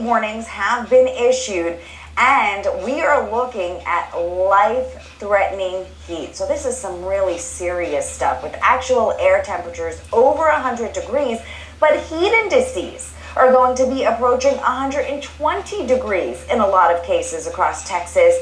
warnings have been issued, and we are looking at life-threatening heat. So this is some really serious stuff with actual air temperatures over 100 degrees, but heat indices are going to be approaching 120 degrees in a lot of cases across Texas.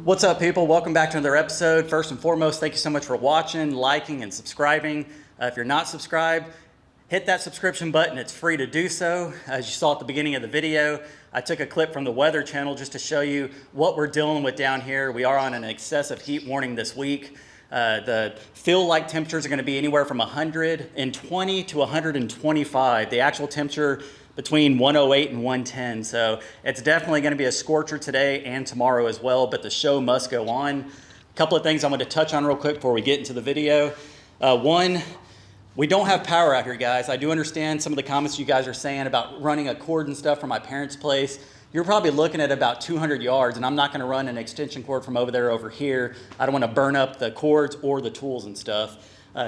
What's up, people? Welcome back to another episode. First and foremost, thank you so much for watching, liking, and subscribing. If you're not subscribed, hit that subscription button. It's free to do so. As you saw at the beginning of the video, I took a clip from the Weather Channel just to show you what we're dealing with down here. We are on an excessive heat warning this week. The feel-like temperatures are going to be anywhere from 120 to 125. The actual temperature between 108 and 110. So it's definitely going to be a scorcher today and tomorrow as well, but the show must go on. A couple of things I want to touch on real quick before we get into the video. One, we don't have power out here, guys. I do understand some of the comments you guys are saying about running a cord and stuff from my parents' place. You're probably looking at about 200 yards, and I'm not going to run an extension cord from over there over here. I don't want to burn up the cords or the tools and stuff.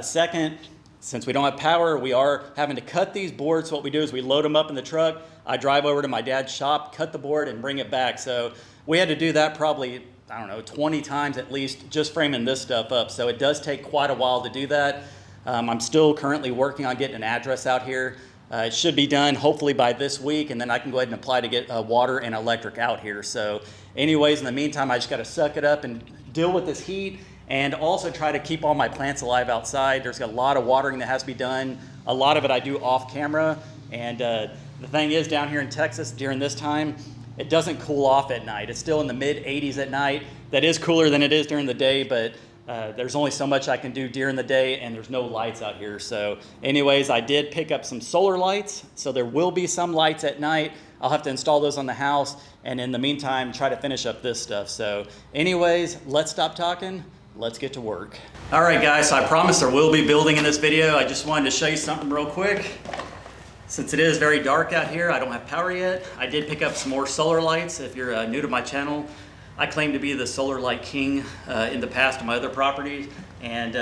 Second, since we don't have power, we are having to cut these boards. So what we do is we load them up in the truck. I drive over to my dad's shop, cut the board, and bring it back. So we had to do that probably, I don't know, 20 times at least, just framing this stuff up. So it does take quite a while to do that. I'm still currently working on getting an address out here. It should be done hopefully by this week, and then I can go ahead and apply to get water and electric out here. So anyways, in the meantime, I just got to suck it up and deal with this heat, and also try to keep all my plants alive outside. There's a lot of watering that has to be done. A lot of it I do off camera. And the thing is, down here in Texas during this time, it doesn't cool off at night. It's still in the mid 80s at night. That is cooler than it is during the day, but there's only so much I can do during the day, and there's no lights out here. So anyways, I did pick up some solar lights, so there will be some lights at night. I'll have to install those on the house, and in the meantime, try to finish up this stuff. So anyways, let's stop talking. Let's get to work. All right, guys, so I promised there will be building in this video. I just wanted to show you something real quick. Since it is very dark out here, I don't have power yet. I did pick up some more solar lights. If you're new to my channel, I claim to be the solar light king in the past on my other properties. And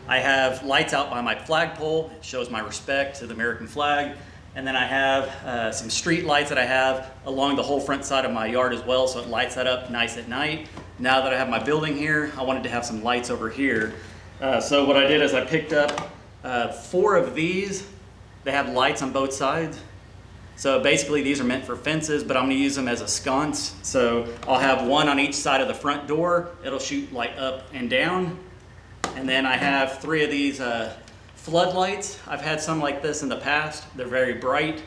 I have lights out by my flagpole. It shows my respect to the American flag. And then I have some street lights that I have along the whole front side of my yard as well, so it lights that up nice at night. Now that I have my building here, I wanted to have some lights over here. So what I did is I picked up 4 of these. They have lights on both sides. So basically these are meant for fences, but I'm gonna use them as a sconce. So I'll have one on each side of the front door. It'll shoot light up and down. And then I have 3 of these floodlights. I've had some like this in the past. They're very bright.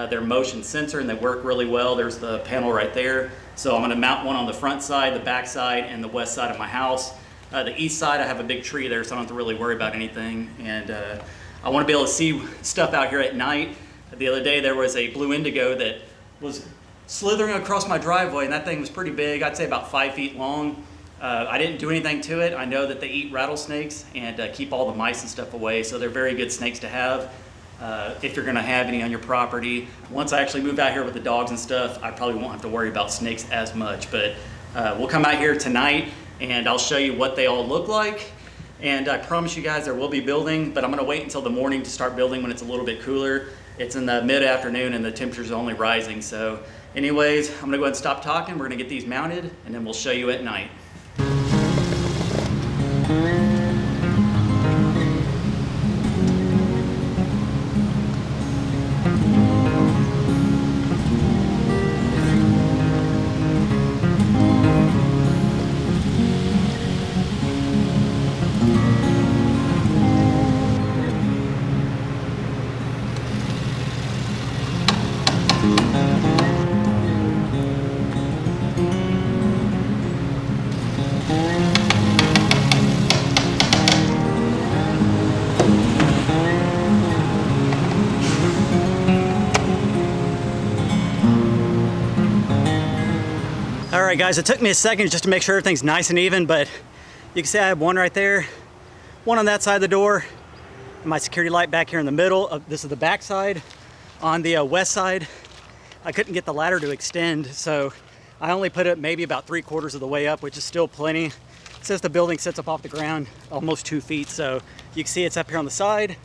They're motion sensor and they work really well. There's the panel right there. So I'm gonna mount one on the front side, the back side, and the west side of my house. The east side, I have a big tree there, so I don't have to really worry about anything. And I wanna be able to see stuff out here at night. The other day there was a blue indigo that was slithering across my driveway, and that thing was pretty big. I'd say about 5 feet long. I didn't do anything to it. I know that they eat rattlesnakes and keep all the mice and stuff away, so they're very good snakes to have. If you're gonna have any on your property. Once I actually move out here with the dogs and stuff, I probably won't have to worry about snakes as much, but we'll come out here tonight and I'll show you what they all look like. And I promise you guys there will be building, but I'm gonna wait until the morning to start building when it's a little bit cooler. It's in the mid-afternoon and the temperature's only rising. So anyways, I'm gonna go ahead and stop talking. We're gonna get these mounted and then we'll show you at night. All right, guys, it took me a second just to make sure everything's nice and even, but you can see I have one right there, one on that side of the door, and my security light back here in the middle. This is the back side. On the west side, I couldn't get the ladder to extend, so I only put it maybe about 3/4 of the way up, which is still plenty. It says the building sits up off the ground almost 2 feet, so you can see it's up here on the side,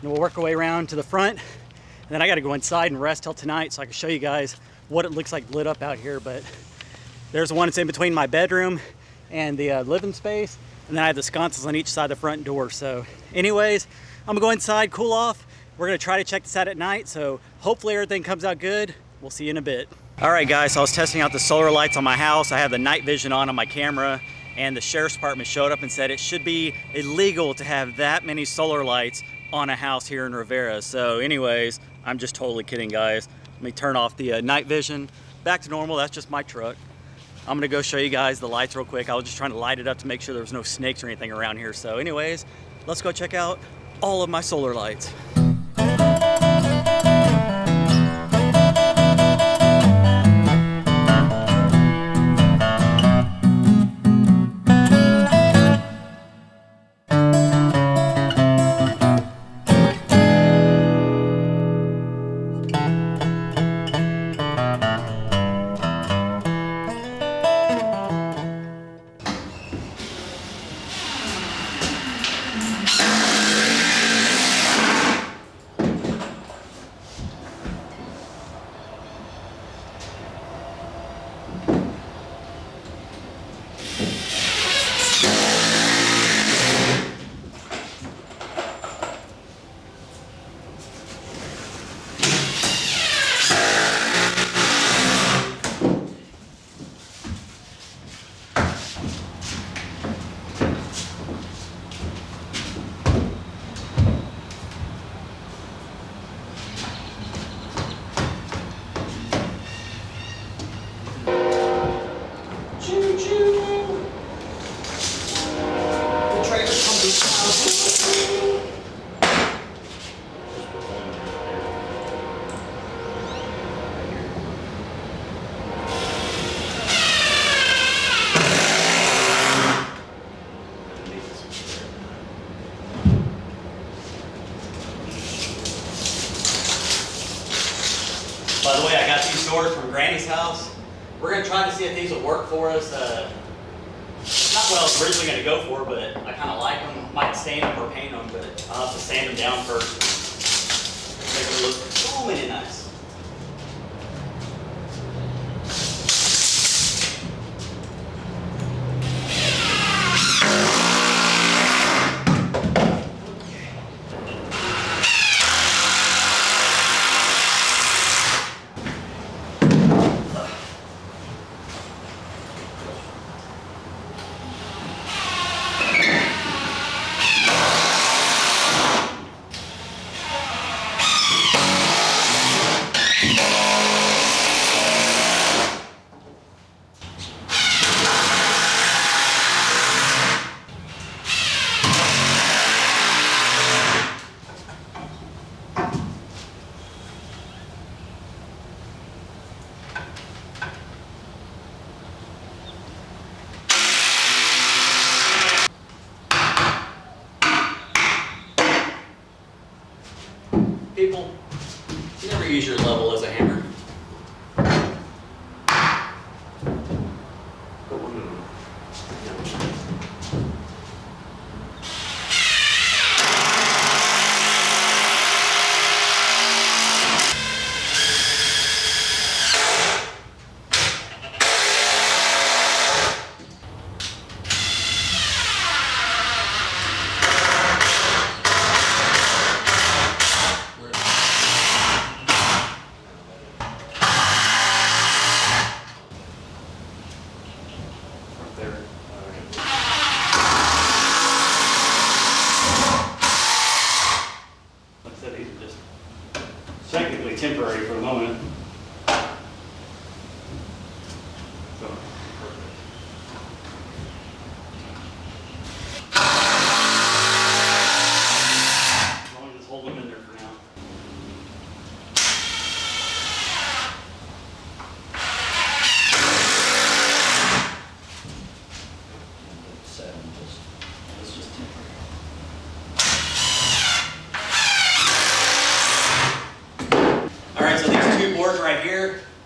and we'll work our way around to the front. And then I gotta go inside and rest till tonight so I can show you guys what it looks like lit up out here. But there's one that's in between my bedroom and the living space, and then I have the sconces on each side of the front door. So anyways, I'm gonna go inside, cool off. We're gonna try to check this out at night, so hopefully everything comes out good. We'll see you in a bit. All right, guys, so I was testing out the solar lights on my house. I have the night vision on my camera, and the sheriff's department showed up and said it should be illegal to have that many solar lights on a house here in Riviera. So anyways, I'm just totally kidding, guys. Let me turn off the night vision. Back to normal, that's just my truck. I'm gonna go show you guys the lights real quick. I was just trying to light it up to make sure there was no snakes or anything around here. So anyways, let's go check out all of my solar lights. By the way, I got these doors from Granny's house. We're gonna try to see if these will work for us. Not what I was originally gonna go for, but I kind of like them. Might stain them or paint them, but I'll have to sand them down first. Make them look so many nice. People, you never use your level as a hammer. Like I said, these are just technically temporary for the moment.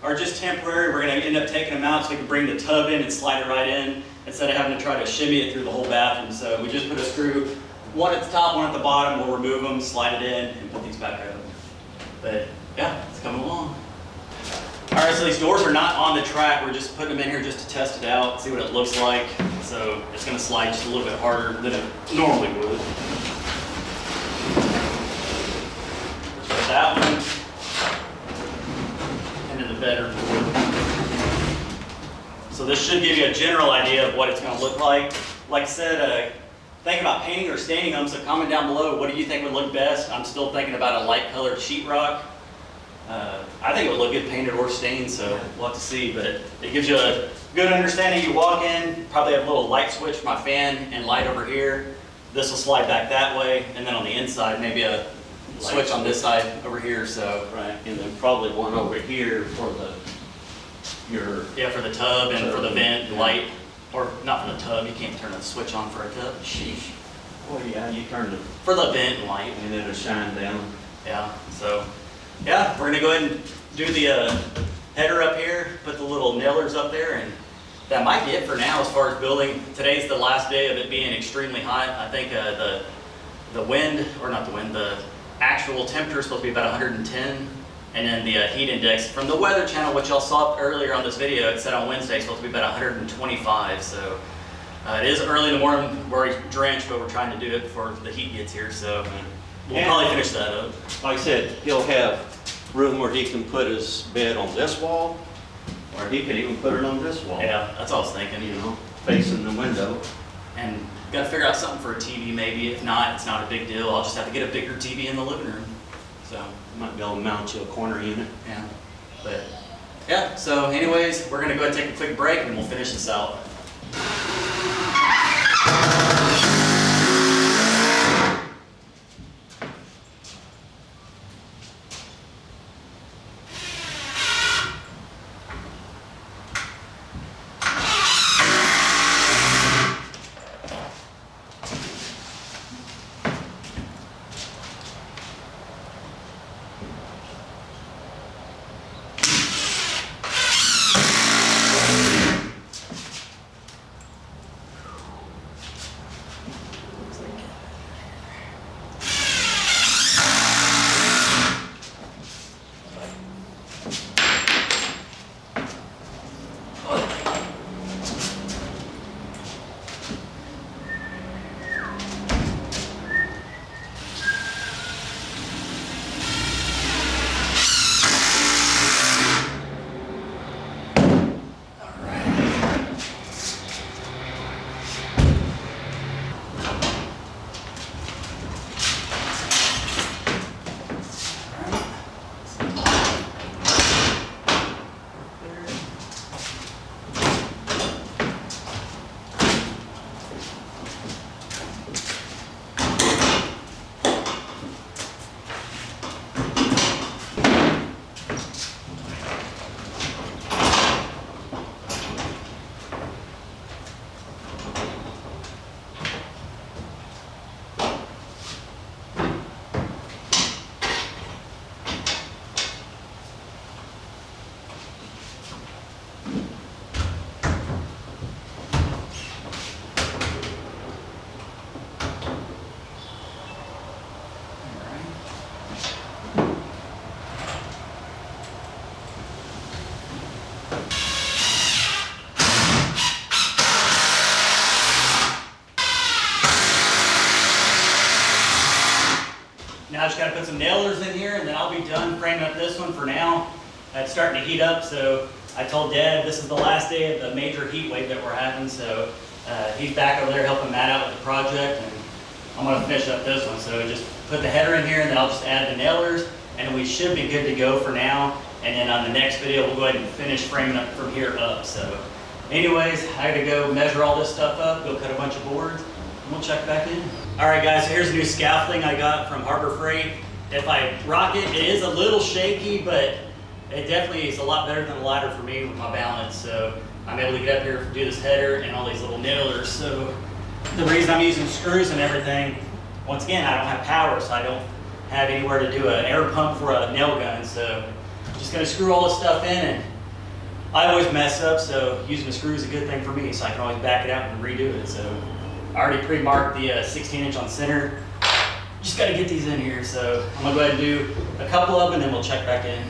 are just temporary. We're going to end up taking them out so we can bring the tub in and slide it right in instead of having to try to shimmy it through the whole bathroom. So we just put a screw, one at the top, one at the bottom. We'll remove them, slide it in, and put these back up. But yeah, it's coming along. All right, so these doors are not on the track. We're just putting them in here just to test it out, see what it looks like. So it's going to slide just a little bit harder than it normally would. Put that one into the bedroom door. So this should give you a general idea of what it's going to look like. Like I said, thinking about painting or staining them, so comment down below, what do you think would look best? I'm still thinking about a light colored sheetrock. I think it would look good painted or stained, so we'll have to see, but it gives you a good understanding. You walk in, probably have a little light switch for my fan and light over here. This will slide back that way, and then on the inside, maybe a switch on this side over here, so. Right, and then probably one over here for for the tub and for the vent light, or not for the tub, you can't turn a switch on for a tub, sheesh. well, yeah, you turn it For the vent light. and it'll shine down. Yeah, so, yeah, we're gonna go ahead and do the header up here, put the little nailers up there, and that might be it for now as far as building. Today's the last day of it being extremely hot. I think the wind, or not the wind, the actual temperature is supposed to be about 110, and then the heat index from the Weather Channel, which y'all saw earlier on this video, it said on Wednesday it's supposed to be about 125, so it is early in the morning, we're drenched, but we're trying to do it before the heat gets here, so we'll probably finish that up. Like I said, he'll have room where he can put his bed on this wall, or he could even put it on this wall. Yeah, that's all I was thinking, You know, facing the window. And got to figure out something for a TV maybe. If not, it's not a big deal. I'll just have to get a bigger TV in the living room. So, Might be able to mount you a corner unit. yeah. But, yeah, so anyways, we're going to go ahead and take a quick break and we'll finish this out. Now I just got to put some nailers in here and then I'll be done framing up this one for now. It's starting to heat up, so I told Dad this is the last day of the major heat wave that we're having, so he's back over there helping Matt out with the project, and I'm going to finish up this one. So just put the header in here and then I'll just add the nailers and we should be good to go for now. And then on the next video we'll go ahead and finish framing up from here up. So anyways, I had to go measure all this stuff up, go cut a bunch of boards, and we'll check back in. Alright guys, so here's a new scaffolding I got from Harbor Freight. If I rock it, it is a little shaky, but it definitely is a lot better than a ladder for me with my balance. So I'm able to get up here, do this header and all these little nailers. So the reason I'm using screws and everything, once again, I don't have power, so I don't have anywhere to do an air pump for a nail gun. So I'm just gonna screw all this stuff in and I always mess up, so using a screw is a good thing for me, so I can always back it out and redo it. So I already pre-marked the 16-inch on center. Just got to get these in here, so I'm gonna go ahead and do a couple of them, and then we'll check back in.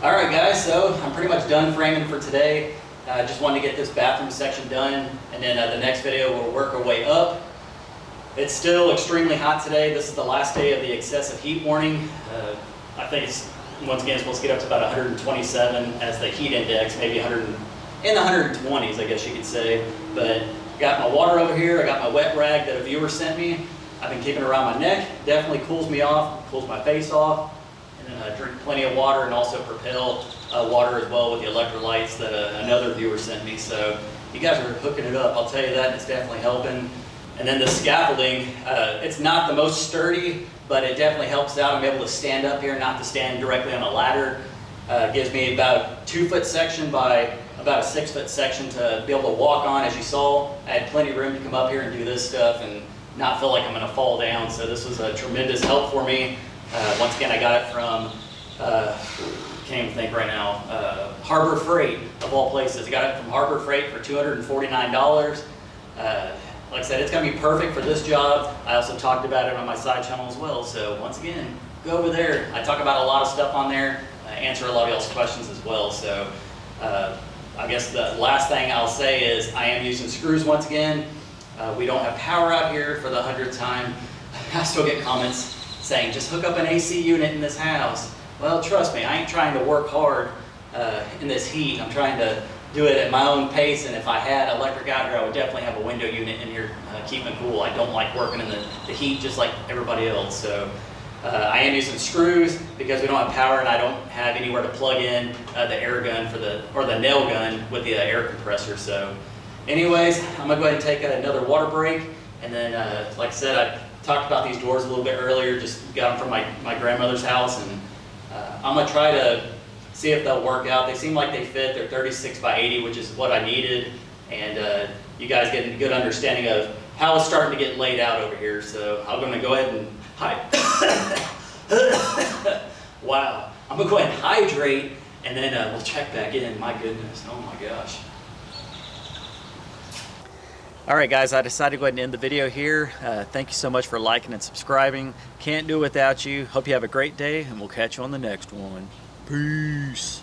Alright guys, so I'm pretty much done framing for today. I just wanted to get this bathroom section done, and then the next video we'll work our way up. It's still extremely hot today. This is the last day of the excessive heat warning. I think it's, once again, supposed to get up to about 127 as the heat index, maybe 100, in the 120s I guess you could say. But got my water over here, I got my wet rag that a viewer sent me. I've been keeping it around my neck, definitely cools me off, cools my face off. Drink plenty of water, and also Propel water as well with the electrolytes that another viewer sent me. So you guys are hooking it up, I'll tell you that, and it's definitely helping. And then the scaffolding, it's not the most sturdy, but it definitely helps out. I'm able to stand up here, not to stand directly on a ladder. Gives me about 2-foot section by about a 6-foot section to be able to walk on. As you saw, I had plenty of room to come up here and do this stuff and not feel like I'm gonna fall down. So this was a tremendous help for me. Once again, I got it from, can't even think right now, Harbor Freight, of all places. I got it from Harbor Freight for $249. Like I said, it's going to be perfect for this job. I also talked about it on my side channel as well. So once again, go over there. I talk about a lot of stuff on there. I answer a lot of y'all's questions as well. So I guess the last thing I'll say is I am using screws once again. We don't have power out here for the 100th time. I still get comments saying, just hook up an AC unit in this house. Well, trust me, I ain't trying to work hard in this heat. I'm trying to do it at my own pace, and if I had electric out here, I would definitely have a window unit in here keeping it cool. I don't like working in the heat just like everybody else. So I am using screws because we don't have power and I don't have anywhere to plug in the air gun or the nail gun with the air compressor. So anyways, I'm gonna go ahead and take another water break, and then like I said, I talked about these doors a little bit earlier, just got them from my grandmother's house, and I'm gonna try to see if they'll work out. They seem like they fit. They're 36 by 80, which is what I needed, and you guys get a good understanding of how it's starting to get laid out over here. So I'm gonna go ahead and wow. I'm gonna go ahead and hydrate, and then we'll check back in. My goodness, oh my gosh. All right, guys, I decided to go ahead and end the video here. Thank you so much for liking and subscribing. Can't do it without you. Hope you have a great day, and we'll catch you on the next one. Peace.